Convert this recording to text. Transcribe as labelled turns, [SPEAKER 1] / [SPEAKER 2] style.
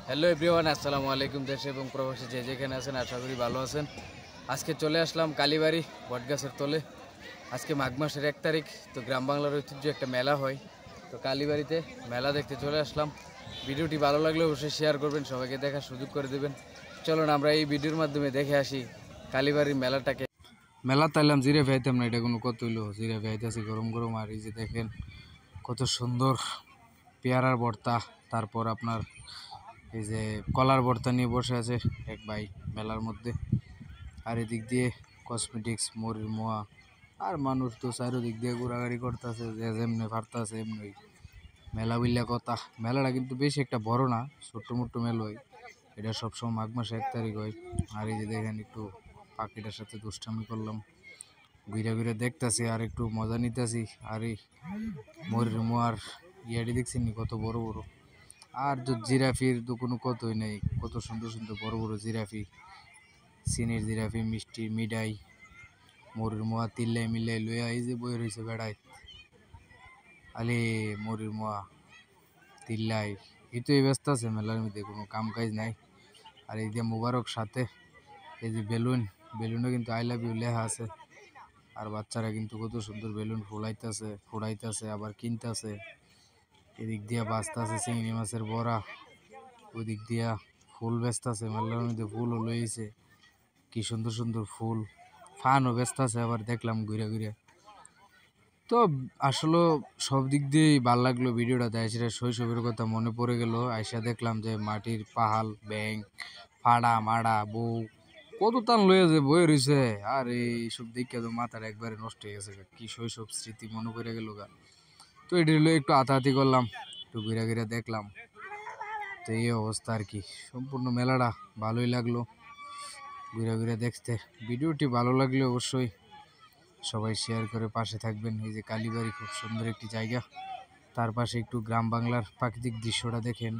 [SPEAKER 1] Hello everyone, আসসালামু আলাইকুম। দেশে এবং প্রবাসী যে যেখানে আছেন আশা করি ভালো আছেন। আজকে চলে আসলাম কালীবাড়ি বটগাছের তলে। আজকে মাঘ মাসের 1 তারিখ। তো গ্রাম বাংলার ঐতিহ্য একটা মেলা হয়, তো কালীবাড়িতে মেলা দেখতে চলে আসলাম। ভিডিওটি ভালো লাগলে অবশ্যই শেয়ার করবেন, সবাইকে দেখার সুযোগ করে দেবেন। চলুন আমরা এই ভিডিওর মাধ্যমে দেখে আসি কালীবাড়ির মেলাটাকে। মেলা তাইলাম জিরে ভাইতাম না, এটা কোনো কত হইলো জিরে ভাইতেছি গরম গরম। আর এই যে দেখেন কত সুন্দর পেয়ারার ভর্তা, তারপর আপনার এই যে কলার ভর্তা নিয়ে বসে আছে এক ভাই মেলার মধ্যে। আর এদিক দিয়ে কসমেটিক্স, মুড়ির মোয়া, আর মানুষ তো চারিদিক দিয়ে ঘোরাঘুরি করতেছে, যে যেমনি পারতাছে এমনি। মেলা বললে কথা, মেলাটা কিন্তু বেশি একটা বড় না, ছোট্ট মোট্ট মেলা হয়। এটা সবসময় মাঘ মাসে 1 তারিখ হয়। আর এই যে দেখেন একটু পাখিটার সাথে দুষ্টামি করলাম, ঘুরে ঘুরে দেখতেছি আর একটু মজা নিতেছি। আর এই মুড়ির মোয়ার ইয়াটি দেখছেন কত বড় বড়। আর তো জিরাফির তো কোনো কতই নেই, কত সুন্দর সুন্দর বড় বড় জিরাফি, চিনির জিরাফি, মিষ্টি মিঠাই, মরির মোয়া তিল্লাই মিল্লাই লইয়া এই যে বই রয়েছে বেড়াই। আলে মরির মোয়া তিল্লাই এই তো এই ব্যস্ত আছে মেলার মধ্যে, কোনো কাম কাজ নাই। আর এই যে মুবারক সাথে এই যে বেলুন, বেলুনও কিন্তু আই লাভ ইউ লেখা আছে। আর বাচ্চারা কিন্তু কত সুন্দর বেলুন ফোড়াইতেছে আবার কিনতেছে। এদিক দিয়া বাঁচতেছে চিংড়ি মাছের বড়া, ওই দিক দিয়া ফুল বেচতেছে। মেলার মধ্যে ফুলও লইছে, কি সুন্দর সুন্দর ফুল। ফানও বেচতেছে আবার দেখলাম ঘুরে ঘুরে। তো আসলে সব দিক দিয়েই ভাল লাগলো ভিডিওটা দেয়, সেটা শৈশবের কথা মনে পড়ে গেল। আইসা দেখলাম যে মাটির পাহাল, ব্যাং, ফাড়া মাড়া বউ কত তান লইয়া যে বয়ে রয়েছে। আর এইসব দেখে তো মাথার একবারে নষ্ট হয়ে গেছে, কি শৈশব স্মৃতি মনে পড়ে গেল গা। তো এটি হলো একটু হাতাহাতি করলাম, একটু ঘুরে ঘুরে দেখলাম। তো এই অবস্থা আর কি, সম্পূর্ণ মেলাটা ভালোই লাগলো ঘুরে ঘুরে দেখতে। ভিডিওটি ভালো লাগলে অবশ্যই সবাই শেয়ার করে পাশে থাকবেন। এই যে কালীবাড়ি খুব সুন্দর একটি জায়গা, তার পাশে একটু গ্রাম বাংলার প্রাকৃতিক দৃশ্যটা দেখেন।